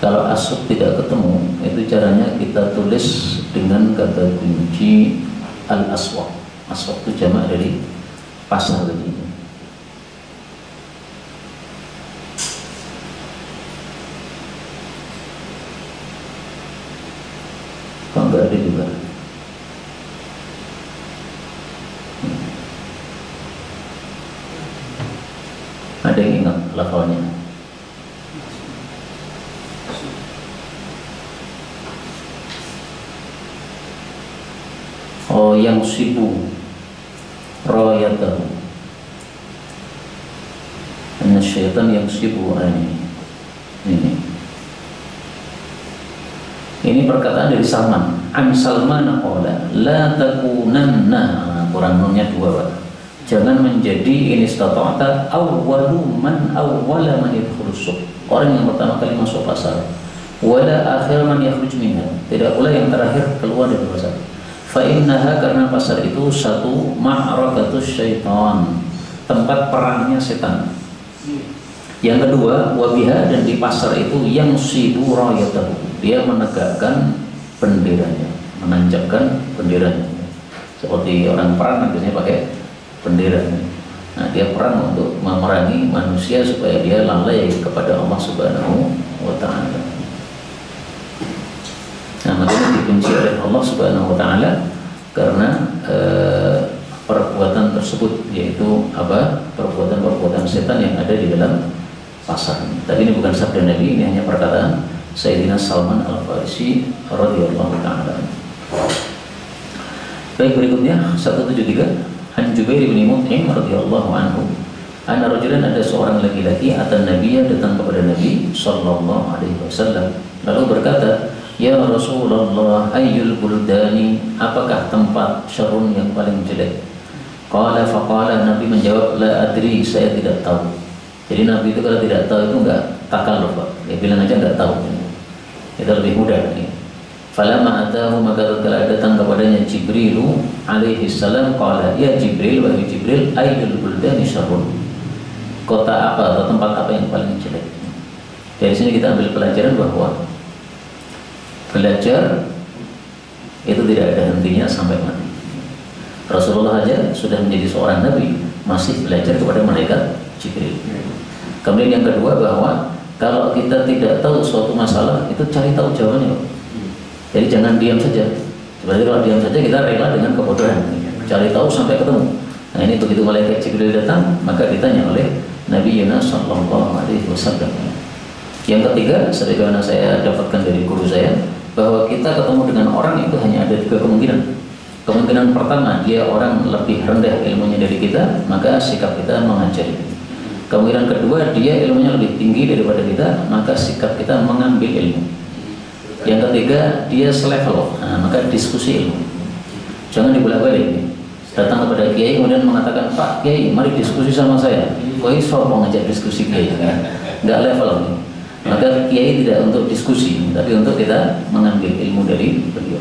Kalau as-suq tidak ketemu, itu caranya kita tulis dengan kata kunci al-aswaq. Aswaq itu jamak dari pasar tadi. Kok enggak ada juga? Ada yang ingat lafalnya? Oh, yang sibu royatahu. Karena syaitan yang sibu ini perkataan dari Salman. An Salman qala la takunanna, kurang nunnya 2 Pak. Jangan menjadi ini istata'ta awwalu man awwala man yadkhulusuq, orang yang pertama kali masuk pasar, wala akhir man yakhruj minha, tidak pula yang terakhir keluar dari pasar. Fa innaha, karena pasar itu satu ma'rakatus syaitan, tempat perangnya setan. Yang kedua, wabiha, dan di pasar itu yang sibu rayatahu, dia menegakkan benderanya, menancapkan benderanya. Seperti orang perang biasanya pakai bendera. Nah, dia perang untuk memerangi manusia supaya dia lalai kepada Allah Subhanahu wa taala. Nah, makanya dibenci oleh Allah Subhanahu wa taala karena perbuatan tersebut, yaitu apa? Perbuatan-perbuatan setan yang ada di dalam pasar. Tapi ini bukan sabda Nabi, ini hanya perkataan Sayyidina Salman Al-Farisi radhiyallahu ta'ala. Baik, berikutnya 173, An Jubair bin Mut'im radhiyallahu anhu, anna rajulan, ada seorang laki-laki, atan Nabiya, datang kepada Nabi sallallahu alaihi wasallam, lalu berkata, ya Rasulullah, ayyul buldani, apakah tempat syarrun yang paling jelek? Qala faqala, Nabi menjawab, la adri, saya tidak tahu. Jadi Nabi itu kalau tidak tahu itu enggak takalluf, Pak. Dia bilang aja enggak tahu. Itu lebih mudah. Falamma atahu, maka tatkala datang kepadanya Jibril alaihi salam, qala, ya Jibril, wahai Jibril, ayyul buldani syarrun, kota apa atau tempat apa yang paling jelek? Dari sini kita ambil pelajaran bahwa belajar itu tidak ada hentinya sampai mati. Rasulullah saja sudah menjadi seorang nabi, masih belajar kepada malaikat Jibril. Kemudian yang kedua, bahwa kalau kita tidak tahu suatu masalah, itu cari tahu jawabannya. Jadi jangan diam saja. Sebenarnya kalau diam saja kita rela dengan kebodohan. Cari tahu sampai ketemu. Nah, ini begitu malaikat Jibril datang, maka ditanya oleh Nabi Yunus sallallahu alaihi wasallam. Yang ketiga, sebagaimana saya dapatkan dari guru saya, bahwa kita ketemu dengan orang itu hanya ada 3 kemungkinan. Kemungkinan pertama, dia orang lebih rendah ilmunya dari kita, maka sikap kita mengajari. Kemungkinan kedua, dia ilmunya lebih tinggi daripada kita, maka sikap kita mengambil ilmu. Yang ketiga, dia selevel, maka diskusi ilmu. Jangan dibolak-balik. Datang kepada kiai kemudian mengatakan, Pak Kiai, mari diskusi sama saya. Kiai sombong ngajak diskusi kiai, nggak level. Maka kiai tidak untuk diskusi, tapi untuk kita mengambil ilmu dari beliau.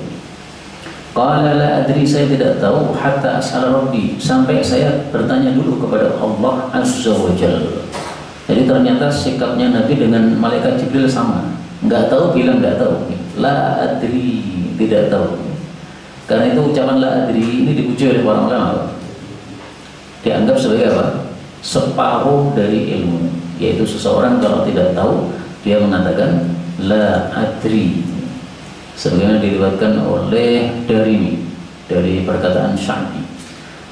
Qala la adri, saya tidak tahu, hatta as'ala rabbi, sampai saya bertanya dulu kepada Allah Azza wa Jalla. Jadi ternyata sikapnya Nabi dengan malaikat Jibril sama. Enggak tahu bilang enggak tahu. La adri, tidak tahu. Karena itu ucapan la adri ini dipuji oleh para ulama. Dianggap sebagai apa? Separuh dari ilmu. Yaitu seseorang kalau tidak tahu, dia mengatakan la adri. Sebagaimana diriwayatkan oleh Darimi dari perkataan Sya'bi.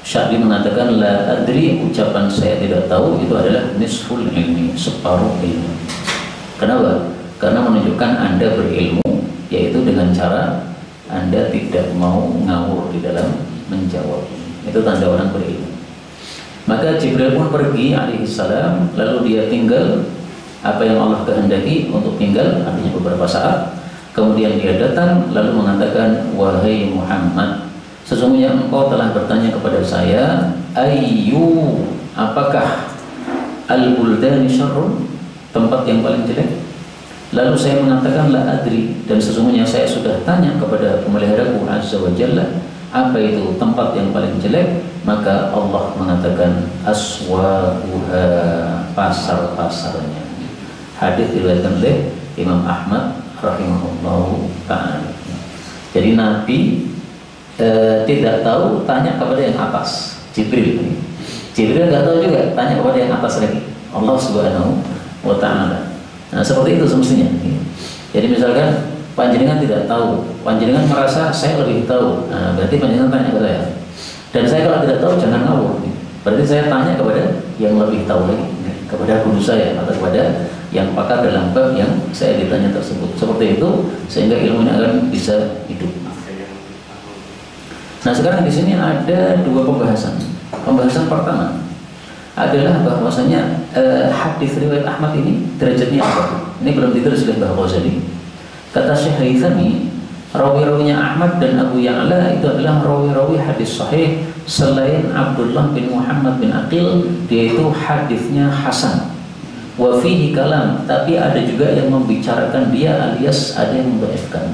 Sya'bi mengatakan la adri, ucapan saya tidak tahu itu adalah nisful ilmi, separuh ilmu. Kenapa? Karena menunjukkan Anda berilmu, yaitu dengan cara Anda tidak mau ngawur di dalam menjawab. Itu tanda orang berilmu. Maka Jibril pun pergi alaihi salam, lalu dia tinggal apa yang Allah kehendaki untuk tinggal, artinya beberapa saat. Kemudian dia datang lalu mengatakan, wahai Muhammad, sesungguhnya engkau telah bertanya kepada saya, ayyu, apakah al-buldani syarrun, tempat yang paling jelek? Lalu saya mengatakan la adri, dan sesungguhnya saya sudah tanya kepada pemeliharaku Azza wa Jalla, apa itu tempat yang paling jelek? Maka Allah mengatakan, aswaquha, pasar-pasarnya. Hadis diriwayatkan oleh Imam Ahmad rahimahullahu ta'ala. Jadi Nabi tidak tahu, tanya kepada yang atas, Jibril. Jibril nggak tahu juga, tanya kepada yang atas lagi, Allah Subhanahu wa ta'ala. Nah, seperti itu semestinya. Jadi misalkan panjenengan tidak tahu, panjenengan merasa saya lebih tahu, nah, berarti panjenengan tanya kepada saya. Dan saya kalau tidak tahu jangan ngawur. Berarti saya tanya kepada yang lebih tahu lagi, kepada guru saya atau kepada yang pakar dalam bab yang saya ditanya tersebut. Seperti itu sehingga ilmunya akan bisa hidup. Nah, sekarang di sini ada 2 pembahasan. Pembahasan pertama adalah bahwasanya hadis riwayat Ahmad ini derajatnya apa? Ini belum ditulis oleh Mbah Ghazali. Kata Syekh Haythami, rawi-rawinya Ahmad dan Abu Ya'la itu adalah rawi-rawi hadis sahih selain Abdullah bin Muhammad bin Aqil, dia itu hadisnya hasan. Wa fihi kalam, tapi ada juga yang membicarakan dia alias ada yang mendhaifkan.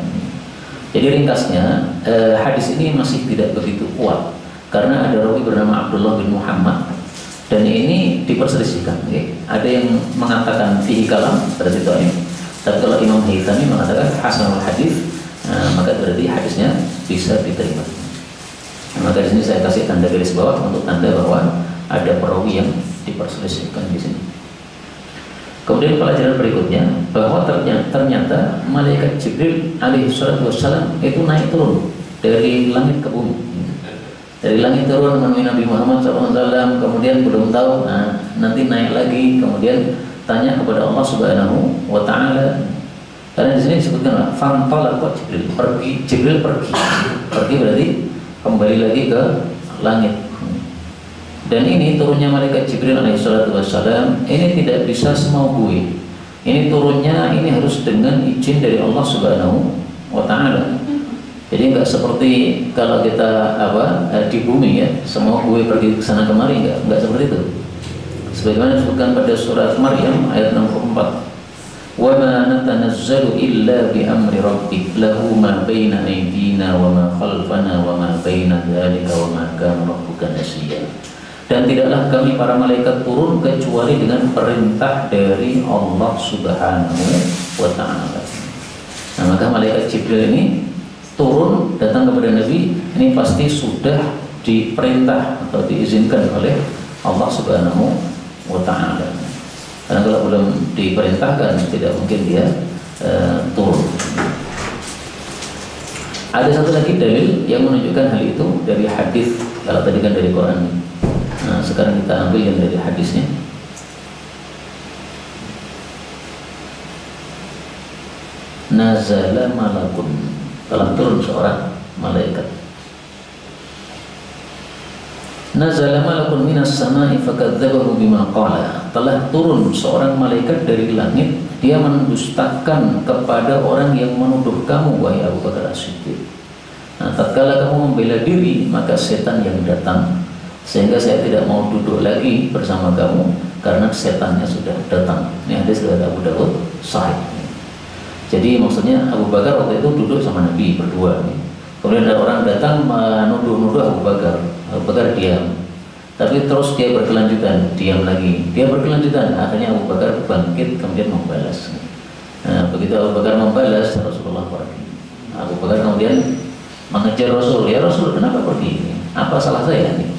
Jadi ringkasnya hadis ini masih tidak begitu kuat karena ada rawi bernama Abdullah bin Muhammad Dan ini diperselisihkan. Ada yang mengatakan fihi kalam, berarti dhaif. Tapi kalau Imam Haythami mengatakan hasanul hadis, maka berarti hadisnya bisa diterima. Maka di sini saya kasih tanda garis bawah untuk tanda bahwa ada perawi yang diperselisihkan di sini. Kemudian pelajaran berikutnya bahwa ternyata malaikat Jibril alaihi salatu wassalam itu naik turun dari langit ke bumi. Dari langit turun menemui Nabi Muhammad SAW, kemudian belum tahu, nanti naik lagi, kemudian tanya kepada Allah Subhanahu wa Ta'ala. Karena di sini disebutkan fantalaqa Jibril pergi berarti kembali lagi ke langit. Dan ini turunnya malaikat Jibril alaihissalatu wassalam ini tidak bisa semau gue. Ini turunnya ini harus dengan izin dari Allah Subhanahu wa Ta'ala. Jadi nggak seperti kalau kita di bumi ya, semua gue pergi ke sana kemari, nggak seperti itu. Sebagaimana disebutkan pada surat Maryam ayat 64. Wa ma natanazzalu illa bi amri rabbik lahu ma baina aydina wa ma khalfana wa ma baina dzalika wa ma kana rabbuka nasiya. Dan tidaklah kami para malaikat turun kecuali dengan perintah dari Allah Subhanahu wa Ta'ala. Nah, maka malaikat Jibril ini turun datang kepada Nabi, ini pasti sudah diperintah atau diizinkan oleh Allah Subhanahu wa Ta'ala. Karena kalau belum diperintahkan tidak mungkin dia turun. Ada satu lagi dalil yang menunjukkan hal itu dari hadis. Kalau tadi kan dari Quran. Nah, sekarang kita ambil yang dari hadisnya. Nazala malakun, telah turun seorang malaikat. Nazala malakun minas sama'i fakadzabahu bima qala. Telah turun seorang malaikat dari langit, dia mendustakan kepada orang yang menuduh kamu wahai Abu Bakar As-Siddiq. Nah, tatkala kamu membela diri, maka setan yang datang, sehingga saya tidak mau duduk lagi bersama kamu karena setannya sudah datang. Ini hadis riwayat Abu Dawud sahih. Jadi maksudnya Abu Bakar waktu itu duduk sama Nabi berdua. Kemudian ada orang datang menuduh-nuduh Abu Bakar. Abu Bakar diam. Tapi terus dia berkelanjutan, diam lagi. Dia berkelanjutan, akhirnya Abu Bakar bangkit kemudian membalas. Nah, begitu Abu Bakar membalas, Rasulullah pergi. Abu Bakar kemudian mengejar Rasul. Ya Rasul, kenapa pergi? Apa salah saya nih?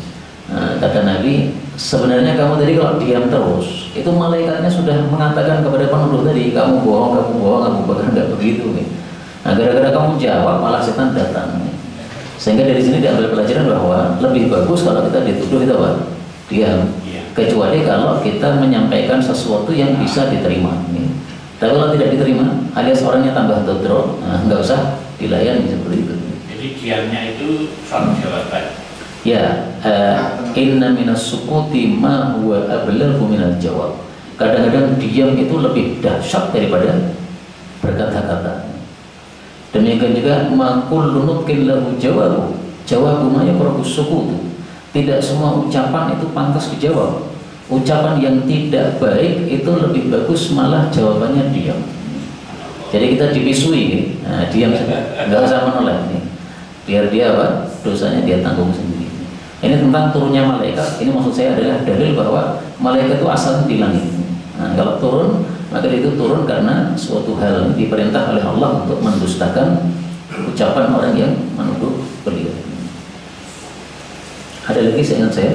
Kata Nabi, sebenarnya kamu tadi kalau diam terus, itu malaikatnya sudah mengatakan kepada penuduh tadi, kamu bohong, Abu Bakar nggak begitu. Nah, gara-gara kamu jawab, malah setan datang. Sehingga dari sini diambil pelajaran bahwa lebih bagus kalau kita dituduh itu apa? Diam. Kecuali kalau kita menyampaikan sesuatu yang bisa diterima. Tapi kalau tidak diterima, alias orangnya tambah dodro, nggak usah dilayani seperti itu. Jadi diamnya itu soal jawaban. Ya, inna minas sukuti ma huwa ablaghu minal jawab. Kadang-kadang diam itu lebih dahsyat daripada berkata-kata. Demikian juga ma kullu nutqin lahu jawabu ma yaqrabu sukutu. Tidak semua ucapan itu pantas dijawab. Ucapan yang tidak baik itu lebih bagus malah jawabannya diam. Jadi kita dipisui, nah, diam saja, nggak usah menoleh nih. Biar dia apa? Dosanya dia tanggung sendiri. Ini tentang turunnya malaikat. Ini maksud saya adalah dalil bahwa malaikat itu asal di langit. Nah, kalau turun, maka itu turun karena suatu hal diperintah oleh Allah untuk mendustakan ucapan orang yang menuduh beliau. Ada lagi seingat saya.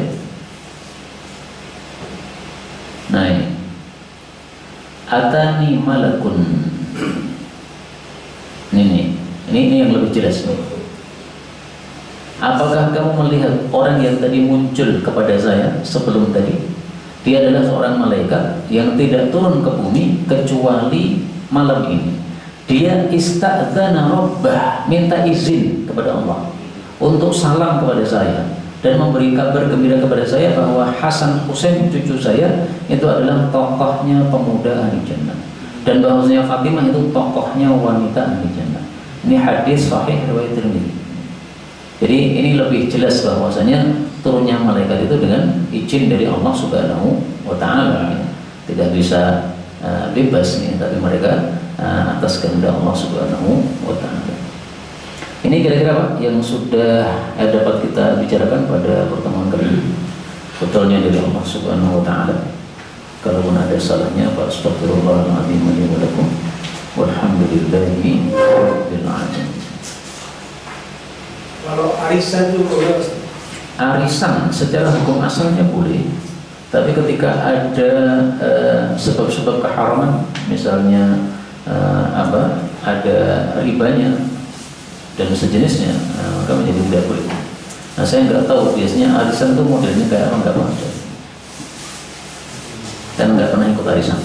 Nah, ini atani malakun. Ini yang lebih jelas nih. Apakah kamu melihat orang yang tadi muncul kepada saya sebelum tadi? Dia adalah seorang malaikat yang tidak turun ke bumi kecuali malam ini. Dia ista'dzana rabbah, minta izin kepada Allah untuk salam kepada saya dan memberi kabar gembira kepada saya bahwa Hasan Husain cucu saya itu adalah tokohnya pemuda ahli jannah, dan bahwasanya Fatimah itu tokohnya wanita ahli jannah. Ini hadis sahih riwayat Tirmidzi. Jadi ini lebih jelas bahwasanya turunnya malaikat itu dengan izin dari Allah Subhanahu wa Ta'ala. Tidak bisa bebas nih, tapi mereka atas kehendak Allah Subhanahu wa Ta'ala. Ini kira-kira Pak yang sudah dapat kita bicarakan pada pertemuan kali ini. betulnya dari Allah Subhanahu wa taala. Kalaupun ada salahnya, fa astaghfirullahaladzim li wa lakum walhamdulillahi rabbil alamin. Kalau arisan itu boleh? Arisan secara hukum asalnya boleh, tapi ketika ada sebab-sebab keharaman, misalnya ada ribanya dan sejenisnya, maka menjadi tidak boleh. Nah, saya nggak tahu biasanya arisan itu modelnya kayak apa, nggak paham dan nggak pernah ikut arisan.